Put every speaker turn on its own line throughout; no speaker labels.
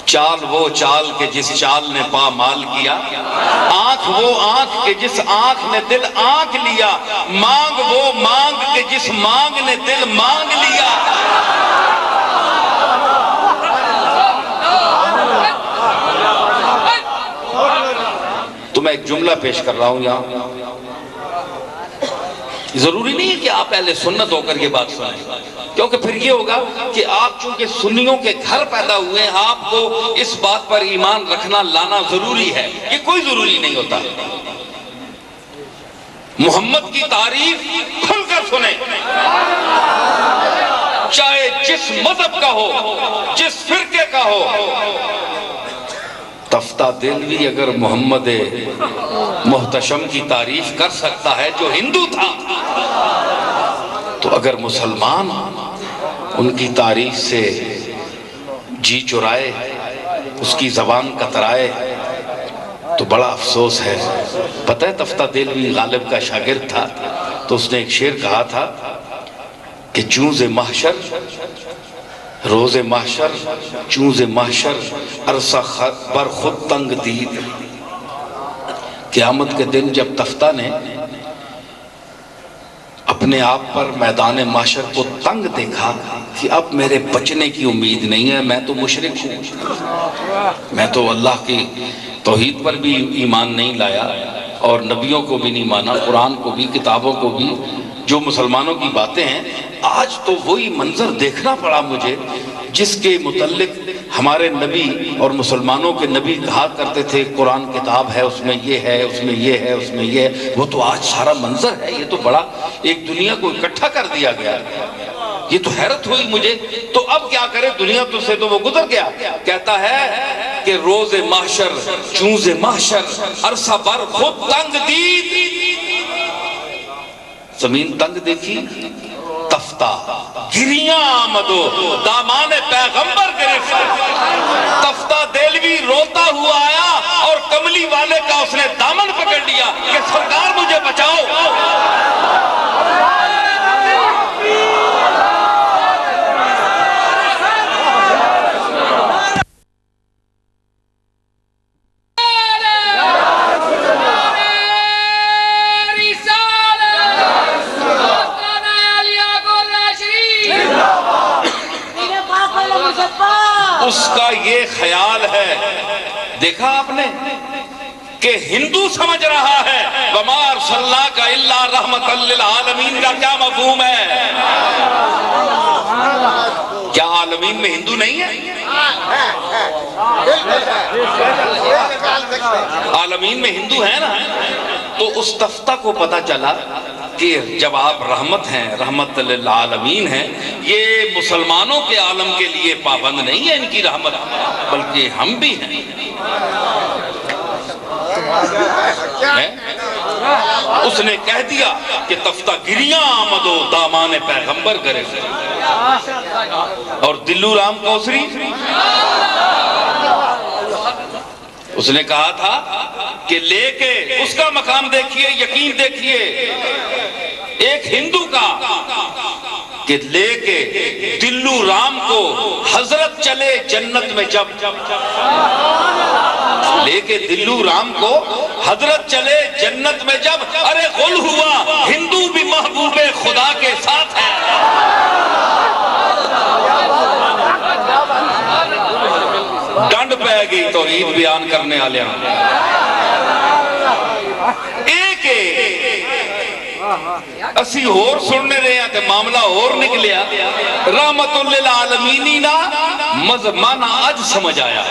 چال وہ چال کے جس چال نے پامال کیا، آنکھ وہ آنکھ کے جس آنکھ نے دل آنکھ لیا، مانگ وہ مانگ کے جس مانگ نے دل مانگ لیا۔ تو میں ایک جملہ پیش کر رہا ہوں یہاں، ضروری نہیں ہے کہ آپ اہل سنت ہو کر یہ بات سنیں، کیونکہ پھر یہ ہوگا کہ آپ چونکہ سنیوں کے گھر پیدا ہوئے ہیں، آپ کو اس بات پر ایمان رکھنا لانا ضروری ہے، یہ کوئی ضروری نہیں ہوتا۔ محمد کی تعریف کھل کر سنیں، چاہے جس مذہب کا ہو، جس فرقے کا ہو۔ تفتہ دلوی اگر محمد محتشم کی تعریف کر سکتا ہے جو ہندو تھا، تو اگر مسلمان ان کی تعریف سے جی چرائے، اس کی زبان کترائے، تو بڑا افسوس ہے۔ پتہ ہے تفتہ دلوی غالب کا شاگرد تھا، تو اس نے ایک شعر کہا تھا کہ چونز محشر روز محشر چونز محشر عرصہ بر خود تنگ دید۔ قیامت کے دن جب تفتہ نے اپنے آپ پر میدان محشر کو تنگ دیکھا کہ اب میرے بچنے کی امید نہیں ہے، میں تو مشرک ہوں، میں تو اللہ کی توحید پر بھی ایمان نہیں لایا اور نبیوں کو بھی نہیں مانا، قرآن کو بھی، کتابوں کو بھی، جو مسلمانوں کی باتیں ہیں، آج تو وہی منظر دیکھنا پڑا مجھے جس کے متعلق ہمارے نبی اور مسلمانوں کے نبی کہا کرتے تھے قرآن کتاب ہے، اس میں یہ ہے، اس میں یہ ہے، اس میں یہ ہے، وہ تو آج سارا منظر ہے۔ یہ تو بڑا ایک دنیا کو اکٹھا کر دیا گیا، یہ تو حیرت ہوئی مجھے۔ تو اب کیا کرے، دنیا تو سے تو وہ گزر گیا۔ کہتا ہے کہ روز محشر چونز محشر عرصہ بر خود تنگ دید، زمین تنگ دیکھی، تفتہ گریاں آمدو دامان پیغمبر گرفت۔ تفتہ دلوی روتا ہوا آیا اور کملی والے کا اس نے دامن پکڑ لیا کہ سرکار مجھے بچاؤ۔ اس کا یہ خیال ہے، دیکھا آپ نے کہ ہندو سمجھ رہا ہے وَمَا أَرْسَلْنَاكَ إِلَّا رَحْمَةً لِلْعَالَمِينَ کا کیا مفہوم ہے؟ کیا عالمین میں ہندو نہیں ہے؟ عالمین میں ہندو ہے نا۔ تو اس تفتہ کو پتا چلا کہ جب آپ رحمت ہیں، رحمت للعالمین ہیں، یہ مسلمانوں کے عالم کے لیے پابند نہیں ہے ان کی رحمت، بلکہ ہم بھی ہیں۔ اس نے کہہ دیا کہ تفتہ گریاں آمدو دامان پیغمبر کرے، اور دلو رام کوسری اس نے کہا تھا کہ لے کے اس کا مقام دیکھیے، یقین دیکھیے ایک ہندو کا، کہ لے کے دلو رام کو حضرت چلے جنت میں جب، لے کے دلو رام کو حضرت چلے جنت میں جب، ارے غل ہوا ہندو بھی محبوب خدا کے ساتھ ہے۔ ڈنڈ پہ گئی توحید بیان کرنے والے ایک اسی اور سننے رہے ہیں کہ معاملہ اور نکلیا۔ رحمت للعالمین نا مانا اج سمجھ آیا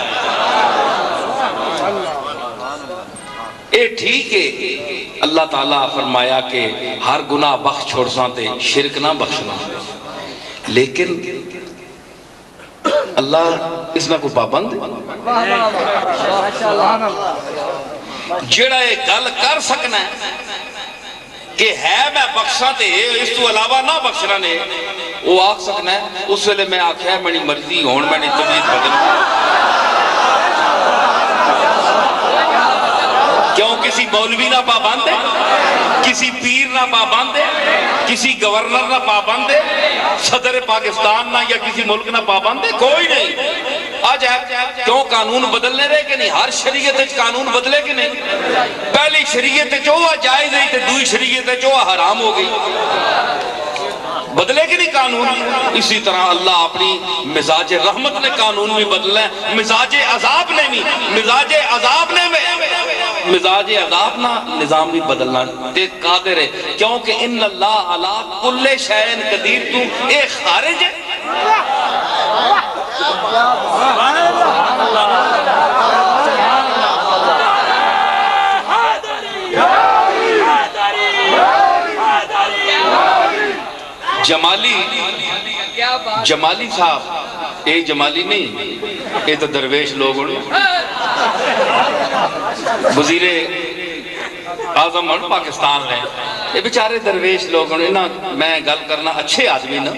اے ٹھیک ہے۔ اللہ تعالیٰ فرمایا کہ ہر گناہ بخش چھوڑ سانتے، شرک نہ بخشنا، لیکن اللہ اس میں کو پابند جڑا یہ گل کر سکنا ہے کہ ہے میں بخشاں تے اس تو علاوہ نہ بخشنا نے، وہ آکھ سکنا ہے اس ویلے میں آکھا ہے میری مرضی ہون میں نے طبیعت بدل۔ کیوں کسی مولوی نہ پابند ہے، کسی پیر نہ پابند ہے، کسی گورنر نہ پابند ہے، صدر پاکستان نہ یا کسی ملک نہ پابند ہے، کوئی نہیں۔ جائے کیوں قانون بدلنے رہے کہ نہیں؟ ہر شریعت قانون بدلے کہ نہیں؟ پہلی شریعت جو جائز ہے تے دوئی شریعت جو حرام ہو گئی، بدلے کہ نہیں قانون؟ اسی طرح اللہ اپنی مزاج رحمت نے قانون بھی بدلنا ہے، مزاج عذاب نے بھی، مزاج عذاب نے مزاج عذاب نہ نظام بھی بدلنا تے قادر ہے، کیونکہ ان اللہ علی کل شیء قدیر، تو ایک خارج ہے۔ جمالی صاحب، اے جمالی نہیں، اے تو درویش لوگ وزیر اعظم پاکستان ہے، یہ بیچارے درویش لوگ میں گل کرنا اچھے آدمی نا،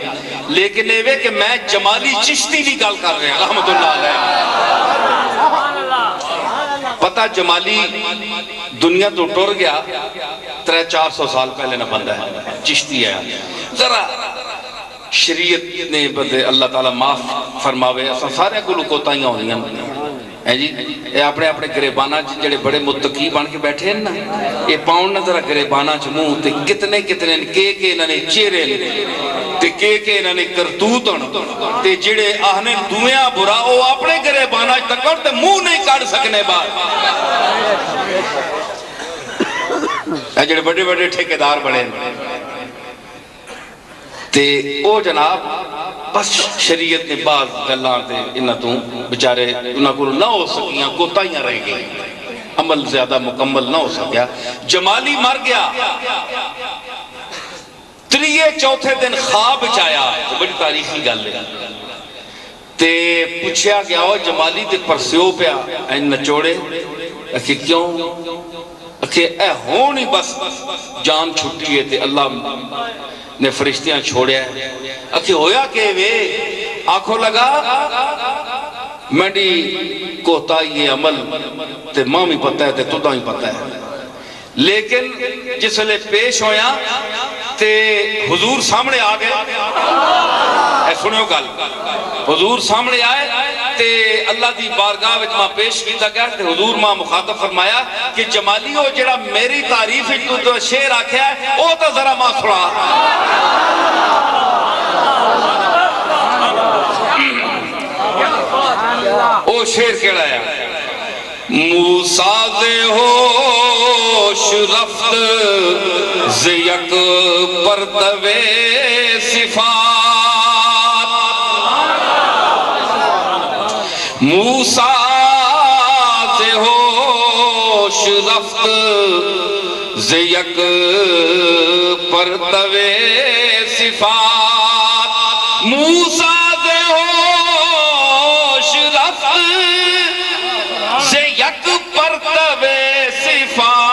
لیکن یہ کہ میں جمالی چشتی نہیں گل کر رہے ہیں رحمت اللہ علیہ۔ پتہ جمالی دنیا تو ٹر گیا 300-400 سال پہلے نہ بندہ ہے، چشتی ہے۔ ذرا شریعت نے بدے اللہ تعالیٰ معاف فرماوے، سارے کو کوتاہیاں ہونیاں ہیں جی، اے اپنے اپنے گریبانہ جڑے بڑے متقی بن کے بیٹھے ہیں نا، یہ پاؤں نہ ذرا گریبانہ چموں تے کتنے کے انہوں نے چہرے تے کے انہوں نے کرتوت تے جڑے آہنے دویاں برا او اپنے گریبانہ تکڑ تے منہ نہیں کاٹ سکنے بعد، اے جڑے بڑے بڑے ٹھیکیدار بڑے ہیں تے او جناب بس شریعت نے بعض گلاں تے انہاں تو بچارے انہاں کو نہ ہو سکیاں، کوتاہیاں رہ گئی، عمل زیادہ مکمل نہ ہو سکیا۔ جمالی مر گیا، تریے چوتھے دن خواب چایا، بڑی تاریخی گل ہے، تے پوچھیا گیا ہو جمالی تے پرسیو پیا این نچوڑے، اکھے کیوں؟ اکھے اے ہونی بس جان چھٹی ہے تے اللہ نے فرشتیاں چھوڑیا ہے، اکھے ہویا کہ وے آنکھوں لگا میڈی کوتا یہ عمل تے ماں بھی پتہ ہے تے تُدہ ہی پتہ ہے، لیکن جس لئے پیش ہویا تے حضور سامنے آگئے، اے سنو گل، حضور سامنے آئے تے اللہ دی بارگاہ وچ ماں پیش کیتا گیا تے حضور ماں مخاطب فرمایا کہ جمالی ہو جڑا میری تعریف تو شعر آکھیا ہے او تو ذرا ماں سنا۔ او شعر کیڑا ہے؟ موسیٰ ز ہوش رفت ز یک پرتو صفات، موسیٰ ز ہوش رفت ز یک پرتو صفات، موسیٰ ز ہوش رفت ز یک پرتو صفات،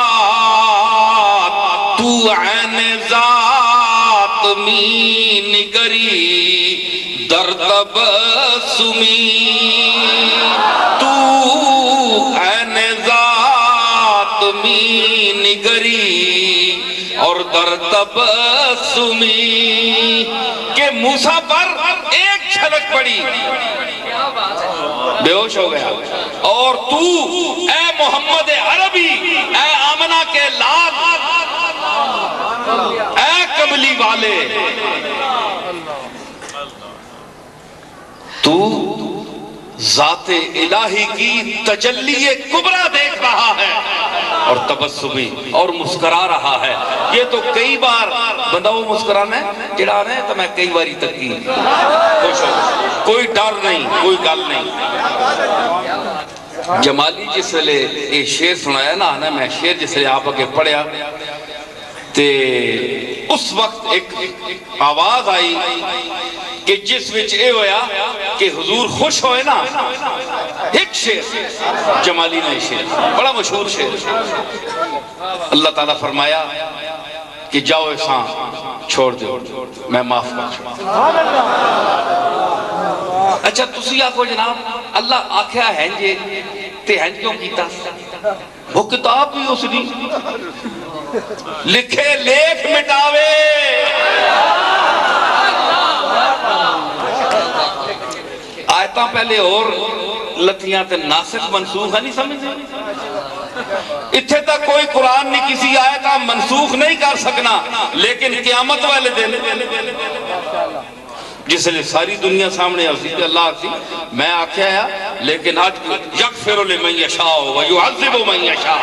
تو عین ذات می نگری در تبسمی، تو عین ذات می نگری اور در تبسمی، کہ موسیٰ پر ایک جھلک پڑی بے ہوش ہو گیا، اور تو اے محمد عربی، اے آمنہ کے لال، اے کملی والے، تو ذات الہی کی تجلی کبریٰ دیکھ رہا ہے اور تبسمی اور مسکرا رہا ہے۔ یہ تو کئی بار بندہ وہ مسکرانا ہے جڑا رہے تو میں کئی باری تکی خوش ہو، کوئی ڈر نہیں، کوئی گل نہیں۔ جمالی جس لئے یہ شعر سنایا نا، میں شعر جس لئے آپ کے پڑھیا تے اس وقت ایک آواز آئی کہ جس وچ اے ہویا کہ حضور خوش ہوئے نا، ایک شعر جمالی نے شعر بڑا مشہور شعر، اللہ تعالیٰ فرمایا کہ جاؤ احسان چھوڑ دو میں معاف کر چھوڑ۔ اچھا تسی آکھو جناب اللہ آکھیا ہینجے تے ہینج کیوں کیتا؟ وہ کتاب بھی اس نے لکھے لیکھ مٹاوے، آیتاں پہلے اور لتیاں تے ناسخ منسوخ ہے، نہیں سمجھے؟ اتھے تک کوئی قرآن نہیں کسی آیتاں منسوخ نہیں کر سکنا، لیکن قیامت والے دن جس لئے ساری دنیا سامنے آسی کہ اللہ آسی میں آکھیا ہے، لیکن آج یغفر لمن یشاء ویعذب من یشاء،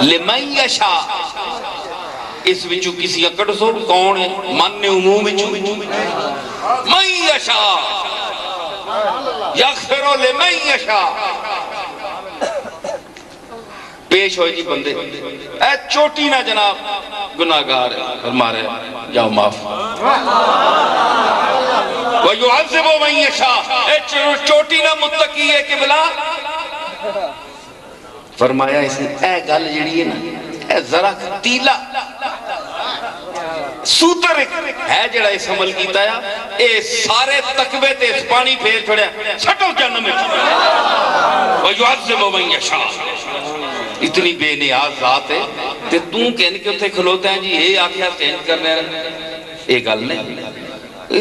لمن یشاء اس وچو کسی اکڑ سو کون ہے؟ من عموم وچو من یشاء یغفر لمن یشاء پیش ہوئی جی بندے، اے چوٹی نہ جناب گناہگار ہے، فرما رہے جاؤ معاف، وَيُعَذِّبُ مَن يَشَاءُ اے چوٹی نہ متقی ہے کہ بلا فرمایا اس نے اے گل جڑی ہے نا، اے ذرا تیلا سوتر ہے جڑا اس عمل کیتا ہے، اے سارے تقوی تے اس پانی پھیر چھوڑیا سٹو جہنم میں، وَيُعَذِّبُ مَن يَشَاءُ اتنی بے نیاز ذات ہے تے توں کہنے کے اتھے کھلوتے ہیں جی یہ آکھیا چینج کرنے ہیں، ایک گل نہیں،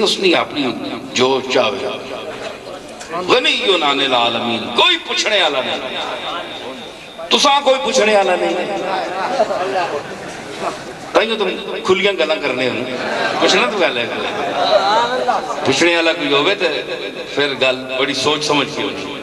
اس نے اپنی جو چاہے غنیٌ عن العالمین، کوئی پوچھنے والا نہیں، تساں کوئی پوچھنے والا نہیں، تائیوں تم کھلیاں گلاں کرنے ہوں، پوچھنا تو گل ہے، پوچھنے والا کوئی ہوئے تو پھر گل بڑی سوچ سمجھ کی ہوئی۔